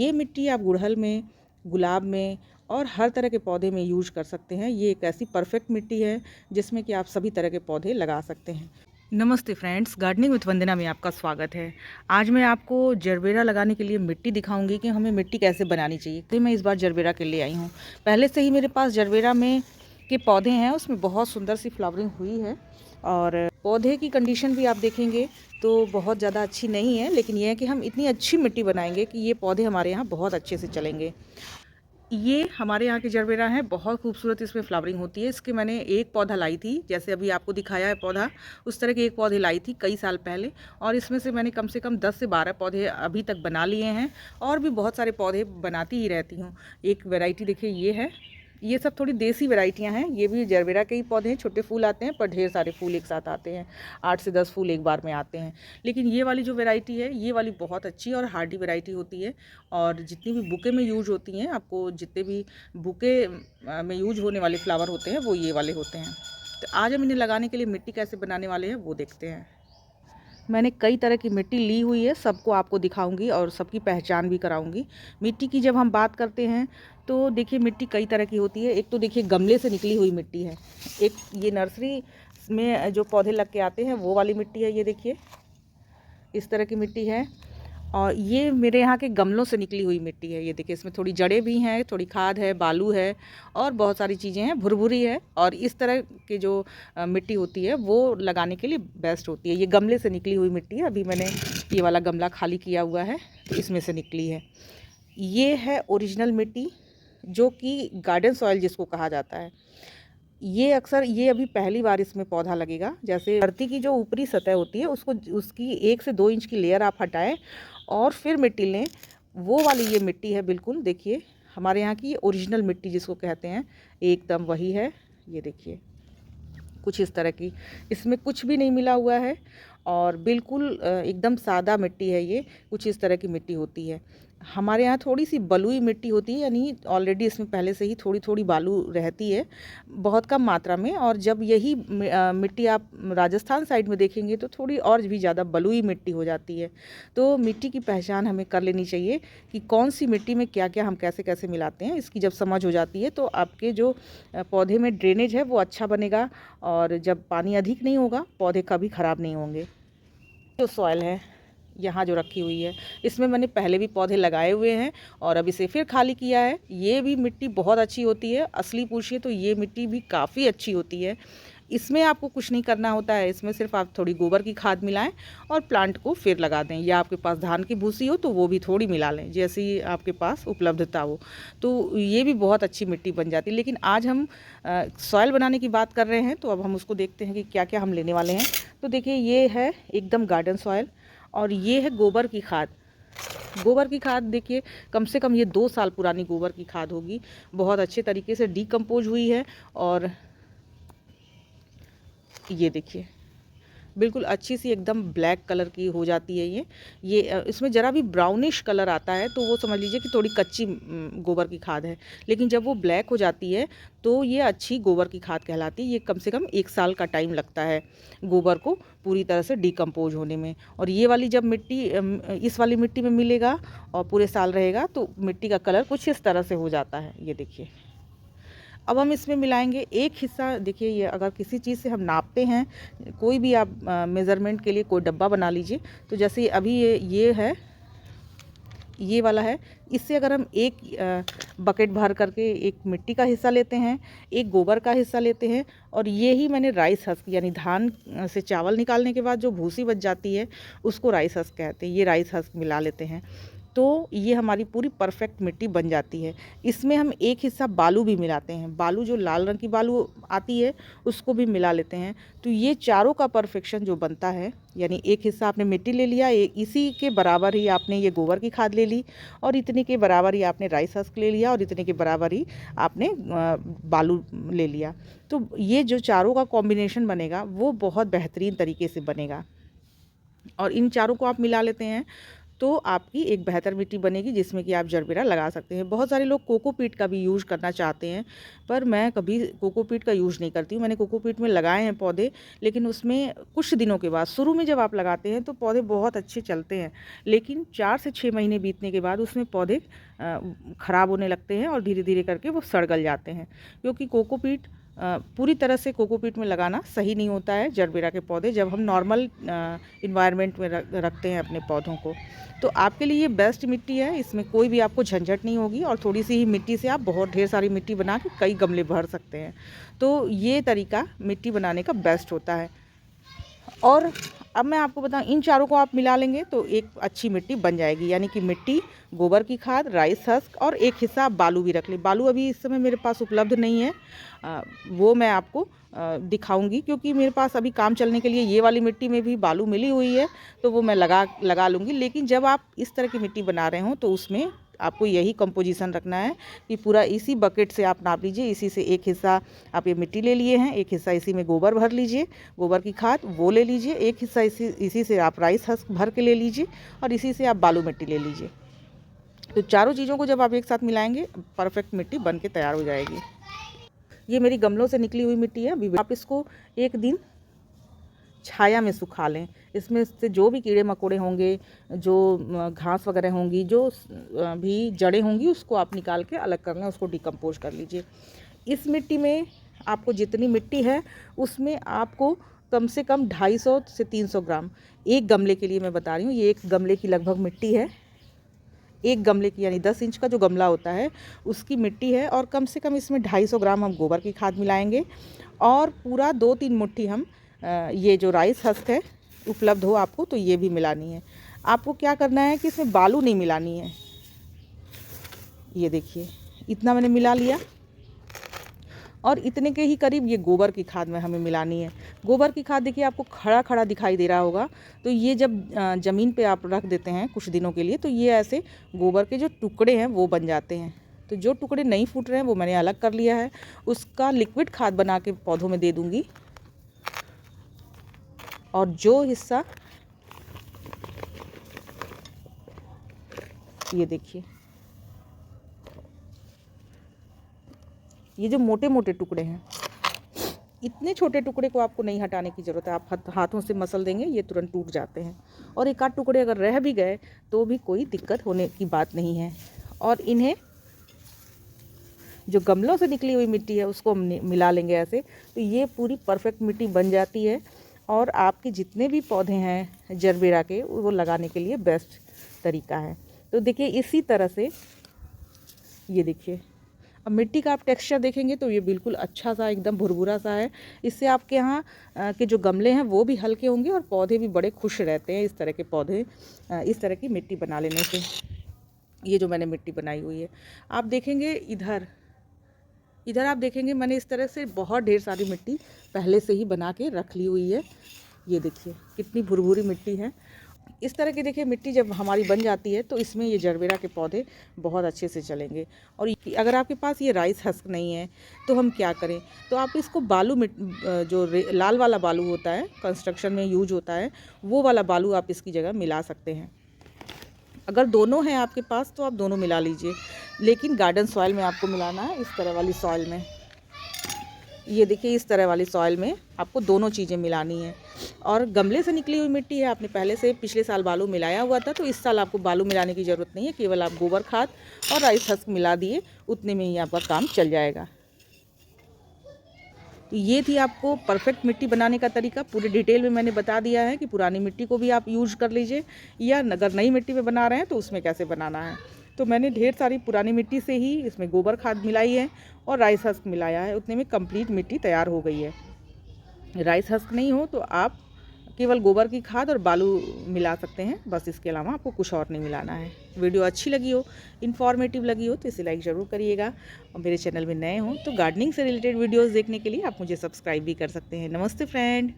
ये मिट्टी आप गुड़हल में, गुलाब में और हर तरह के पौधे में यूज कर सकते हैं। ये एक ऐसी परफेक्ट मिट्टी है जिसमें कि आप सभी तरह के पौधे लगा सकते हैं। नमस्ते फ्रेंड्स, गार्डनिंग विद वंदना में आपका स्वागत है। आज मैं आपको जरबेरा लगाने के लिए मिट्टी दिखाऊंगी कि हमें मिट्टी कैसे बनानी चाहिए। तो मैं इस बार जरबेरा के लिए आई हूँ। पहले से ही मेरे पास जरबेरा में के पौधे हैं, उसमें बहुत सुंदर सी फ्लावरिंग हुई है और पौधे की कंडीशन भी आप देखेंगे तो बहुत ज़्यादा अच्छी नहीं है, लेकिन यह है कि हम इतनी अच्छी मिट्टी बनाएंगे कि ये पौधे हमारे यहाँ बहुत अच्छे से चलेंगे। ये हमारे यहाँ की जरबेरा है, बहुत खूबसूरत इसमें फ्लावरिंग होती है। इसके मैंने एक पौधा लाई थी, जैसे अभी आपको दिखाया है पौधा, उस तरह के एक पौधे लाई थी कई साल पहले, और इसमें से मैंने कम से कम 10 से 12 पौधे अभी तक बना लिए हैं और भी बहुत सारे पौधे बनाती ही रहती हूँ। एक वैरायटी देखिए ये है, ये सब थोड़ी देसी वैरायटियाँ हैं। ये भी जरबेरा के ही पौधे हैं, छोटे फूल आते हैं पर ढेर सारे फूल एक साथ आते हैं, 8 से 10 फूल एक बार में आते हैं। लेकिन ये वाली जो वैरायटी है, ये वाली बहुत अच्छी और हार्डी वैरायटी होती है। और जितनी भी बुके में यूज होती हैं, आपको जितने भी बुके में यूज होने वाले फ्लावर होते हैं वो ये वाले होते हैं। तो आज हम इन्हें लगाने के लिए मिट्टी कैसे बनाने वाले हैं वो देखते हैं। मैंने कई तरह की मिट्टी ली हुई है, सबको आपको दिखाऊंगी और सबकी पहचान भी कराऊंगी। मिट्टी की जब हम बात करते हैं तो देखिए मिट्टी कई तरह की होती है। एक तो देखिए गमले से निकली हुई मिट्टी है, एक ये नर्सरी में जो पौधे लग के आते हैं वो वाली मिट्टी है। ये देखिए इस तरह की मिट्टी है। और ये मेरे यहाँ के गमलों से निकली हुई मिट्टी है। ये देखिए इसमें थोड़ी जड़ें भी हैं, थोड़ी खाद है, बालू है और बहुत सारी चीज़ें हैं, भुरभुरी है। और इस तरह की जो मिट्टी होती है वो लगाने के लिए बेस्ट होती है। ये गमले से निकली हुई मिट्टी है। अभी मैंने ये वाला गमला खाली किया हुआ है तो इसमें से निकली है। ये है ओरिजिनल मिट्टी, जो कि गार्डन सॉइल जिसको कहा जाता है। ये अक्सर ये अभी पहली बार इसमें पौधा लगेगा। जैसे धरती की जो ऊपरी सतह होती है उसको, उसकी 1 से 2 इंच की लेयर आप हटाएं और फिर मिट्टी लें, वो वाली ये मिट्टी है। बिल्कुल देखिए हमारे यहाँ की ये ओरिजिनल मिट्टी जिसको कहते हैं, एकदम वही है। ये देखिए कुछ इस तरह की, इसमें कुछ भी नहीं मिला हुआ है और बिल्कुल एकदम सादा मिट्टी है। ये कुछ इस तरह की मिट्टी होती है। हमारे यहाँ थोड़ी सी बलुई मिट्टी होती है, यानी ऑलरेडी इसमें पहले से ही थोड़ी थोड़ी बालू रहती है, बहुत कम मात्रा में। और जब यही मिट्टी आप राजस्थान साइड में देखेंगे तो थोड़ी और भी ज़्यादा बलुई मिट्टी हो जाती है। तो मिट्टी की पहचान हमें कर लेनी चाहिए कि कौन सी मिट्टी में क्या क्या हम कैसे कैसे मिलाते हैं। इसकी जब समझ हो जाती है तो आपके जो पौधे में ड्रेनेज है वो अच्छा बनेगा और जब पानी अधिक नहीं होगा पौधे कभी ख़राब नहीं होंगे। जो सॉइल है यहाँ जो रखी हुई है, इसमें मैंने पहले भी पौधे लगाए हुए हैं और अब इसे फिर खाली किया है। ये भी मिट्टी बहुत अच्छी होती है, असली पूछिए तो ये मिट्टी भी काफ़ी अच्छी होती है। इसमें आपको कुछ नहीं करना होता है, इसमें सिर्फ आप थोड़ी गोबर की खाद मिलाएं और प्लांट को फिर लगा दें, या आपके पास धान की भूसी हो तो वो भी थोड़ी मिला लें, जैसी आपके पास उपलब्धता हो, तो ये भी बहुत अच्छी मिट्टी बन जाती है। लेकिन आज हम सॉइल बनाने की बात कर रहे हैं, तो अब हम उसको देखते हैं कि क्या क्या हम लेने वाले हैं। तो देखिए ये है एकदम गार्डन सॉइल और ये है गोबर की खाद। गोबर की खाद देखिए कम से कम ये 2 साल पुरानी गोबर की खाद होगी, बहुत अच्छे तरीके से डीकम्पोज हुई है। और ये देखिए बिल्कुल अच्छी सी एकदम ब्लैक कलर की हो जाती है ये इसमें ज़रा भी ब्राउनिश कलर आता है तो वो समझ लीजिए कि थोड़ी कच्ची गोबर की खाद है। लेकिन जब वो ब्लैक हो जाती है तो ये अच्छी गोबर की खाद कहलाती है। ये कम से कम 1 साल का टाइम लगता है गोबर को पूरी तरह से डिकम्पोज होने में। और ये वाली जब मिट्टी इस वाली मिट्टी में मिलेगा और पूरे साल रहेगा तो मिट्टी का कलर कुछ इस तरह से हो जाता है। ये देखिए अब हम इसमें मिलाएंगे एक हिस्सा। देखिए ये अगर किसी चीज़ से हम नापते हैं, कोई भी आप मेज़रमेंट के लिए कोई डब्बा बना लीजिए, तो जैसे अभी ये है, ये वाला है, इससे अगर हम एक बकेट भर करके एक मिट्टी का हिस्सा लेते हैं, एक गोबर का हिस्सा लेते हैं, और ये ही मैंने राइस हस्क यानी धान से चावल निकालने के बाद जो भूसी बच जाती है उसको राइस हस्क कहते हैं, ये राइस हस्क मिला लेते हैं तो ये हमारी पूरी परफेक्ट मिट्टी बन जाती है। इसमें हम एक हिस्सा बालू भी मिलाते हैं, बालू जो लाल रंग की बालू आती है उसको भी मिला लेते हैं। तो ये चारों का परफेक्शन जो बनता है, यानी एक हिस्सा आपने मिट्टी ले लिया, इसी के बराबर ही आपने ये गोबर की खाद ले ली, और इतने के बराबर ही आपने राइस हस्क ले लिया, और इतने के बराबर ही आपने बालू ले लिया। तो ये जो चारों का कॉम्बिनेशन बनेगा वो बहुत बेहतरीन तरीके से बनेगा। और इन चारों को आप मिला लेते हैं तो आपकी एक बेहतर मिट्टी बनेगी जिसमें कि आप जरबेरा लगा सकते हैं। बहुत सारे लोग कोकोपीट का भी यूज़ करना चाहते हैं, पर मैं कभी कोकोपीट का यूज़ नहीं करती हूँ। मैंने कोकोपीट में लगाए हैं पौधे, लेकिन उसमें कुछ दिनों के बाद, शुरू में जब आप लगाते हैं तो पौधे बहुत अच्छे चलते हैं, लेकिन 4 से 6 महीने बीतने के बाद उसमें पौधे ख़राब होने लगते हैं और धीरे धीरे करके वो सड़-गल जाते हैं, क्योंकि कोकोपीट पूरी तरह से कोकोपीट में लगाना सही नहीं होता है जरबेरा के पौधे, जब हम नॉर्मल इन्वायरमेंट में रखते हैं अपने पौधों को। तो आपके लिए ये बेस्ट मिट्टी है, इसमें कोई भी आपको झंझट नहीं होगी और थोड़ी सी ही मिट्टी से आप बहुत ढेर सारी मिट्टी बना के कई गमले भर सकते हैं। तो ये तरीका मिट्टी बनाने का बेस्ट होता है। और अब मैं आपको बताऊं, इन चारों को आप मिला लेंगे तो एक अच्छी मिट्टी बन जाएगी, यानी कि मिट्टी, गोबर की खाद, राइस हस्क और एक हिस्सा आप बालू भी रख लें। बालू अभी इस समय मेरे पास उपलब्ध नहीं है, वो मैं आपको दिखाऊंगी, क्योंकि मेरे पास अभी काम चलने के लिए ये वाली मिट्टी में भी बालू मिली हुई है, तो वो मैं लगा लूँगी। लेकिन जब आप इस तरह की मिट्टी बना रहे हों तो उसमें आपको यही कंपोजिशन रखना है कि पूरा इसी बकेट से आप नाप लीजिए, इसी से एक हिस्सा आप ये मिट्टी ले लिए हैं, एक हिस्सा इसी में गोबर भर लीजिए, गोबर की खाद वो ले लीजिए, एक हिस्सा इसी से आप राइस हस्क भर के ले लीजिए और इसी से आप बालू मिट्टी ले लीजिए। तो चारों चीज़ों को जब आप एक साथ मिलाएंगे, परफेक्ट मिट्टी बन के तैयार हो जाएगी। ये मेरी गमलों से निकली हुई मिट्टी है। अभी आप इसको एक दिन छाया में सुखा लें। इसमें से जो भी कीड़े मकोड़े होंगे, जो घास वगैरह होंगी, जो भी जड़ें होंगी, उसको आप निकाल के अलग कर लें, उसको डिकम्पोज कर लीजिए। इस मिट्टी में आपको जितनी मिट्टी है उसमें आपको कम से कम 250 से 300 ग्राम, एक गमले के लिए मैं बता रही हूँ, ये एक गमले की लगभग मिट्टी है, एक गमले की यानी 10 इंच का जो गमला होता है उसकी मिट्टी है। और कम से कम इसमें 250 ग्राम हम गोबर की खाद मिलाएंगे और पूरा 2-3 मुट्ठी हम ये जो राइस हस्क है उपलब्ध हो आपको तो ये भी मिलानी है। आपको क्या करना है कि इसमें बालू नहीं मिलानी है। ये देखिए इतना मैंने मिला लिया और इतने के ही करीब ये गोबर की खाद में हमें मिलानी है। गोबर की खाद देखिए आपको खड़ा खड़ा दिखाई दे रहा होगा, तो ये जब ज़मीन पे आप रख देते हैं कुछ दिनों के लिए तो ये ऐसे गोबर के जो टुकड़े हैं वो बन जाते हैं। तो जो टुकड़े नहीं फूट रहे हैं वो मैंने अलग कर लिया है, उसका लिक्विड खाद बना के पौधों में दे दूँगी। और जो हिस्सा ये देखिए, ये जो मोटे मोटे टुकड़े हैं, इतने छोटे टुकड़े को आपको नहीं हटाने की ज़रूरत है। आप हाथों से मसल देंगे ये तुरंत टूट जाते हैं, और एक आध टुकड़े अगर रह भी गए तो भी कोई दिक्कत होने की बात नहीं है। और इन्हें जो गमलों से निकली हुई मिट्टी है उसको हम मिला लेंगे ऐसे, तो ये पूरी परफेक्ट मिट्टी बन जाती है और आपके जितने भी पौधे हैं जरबेरा के वो लगाने के लिए बेस्ट तरीका है। तो देखिए इसी तरह से ये देखिए, अब मिट्टी का आप टेक्सचर देखेंगे तो ये बिल्कुल अच्छा सा एकदम भुरभुरा सा है। इससे आपके यहाँ के जो गमले हैं वो भी हल्के होंगे और पौधे भी बड़े खुश रहते हैं इस तरह के पौधे, इस तरह की मिट्टी बना लेने से। ये जो मैंने मिट्टी बनाई हुई है आप देखेंगे, इधर आप देखेंगे मैंने इस तरह से बहुत ढेर सारी मिट्टी पहले से ही बना के रख ली हुई है। ये देखिए कितनी भुरभुरी मिट्टी है। इस तरह की देखिए मिट्टी जब हमारी बन जाती है तो इसमें ये जरबेरा के पौधे बहुत अच्छे से चलेंगे। और अगर आपके पास ये राइस हस्क नहीं है तो हम क्या करें, तो आप इसको बालू जो लाल वाला बालू होता है कंस्ट्रक्शन में यूज होता है, वो वाला बालू आप इसकी जगह मिला सकते हैं। अगर दोनों हैं आपके पास तो आप दोनों मिला लीजिए, लेकिन गार्डन सॉइल में आपको मिलाना है, इस तरह वाली सॉइल में। ये देखिए इस तरह वाली सॉइल में आपको दोनों चीज़ें मिलानी है। और गमले से निकली हुई मिट्टी है, आपने पहले से पिछले साल बालू मिलाया हुआ था, तो इस साल आपको बालू मिलाने की ज़रूरत नहीं है, केवल आप गोबर खाद और राइस हस्क मिला दिए, उतने में ही आपका काम चल जाएगा। तो ये थी आपको परफेक्ट मिट्टी बनाने का तरीका। पूरे डिटेल में मैंने बता दिया है कि पुरानी मिट्टी को भी आप यूज कर लीजिए, या अगर नई मिट्टी में बना रहे हैं तो उसमें कैसे बनाना है। तो मैंने ढेर सारी पुरानी मिट्टी से ही इसमें गोबर खाद मिलाई है और राइस हस्क मिलाया है, उतने में कंप्लीट मिट्टी तैयार हो गई है। राइस हस्क नहीं हो तो आप केवल गोबर की खाद और बालू मिला सकते हैं, बस इसके अलावा आपको कुछ और नहीं मिलाना है। वीडियो अच्छी लगी हो, इन्फॉर्मेटिव लगी हो तो इसे लाइक ज़रूर करिएगा, और मेरे चैनल में नए हो तो गार्डनिंग से रिलेटेड वीडियोस देखने के लिए आप मुझे सब्सक्राइब भी कर सकते हैं। नमस्ते फ्रेंड।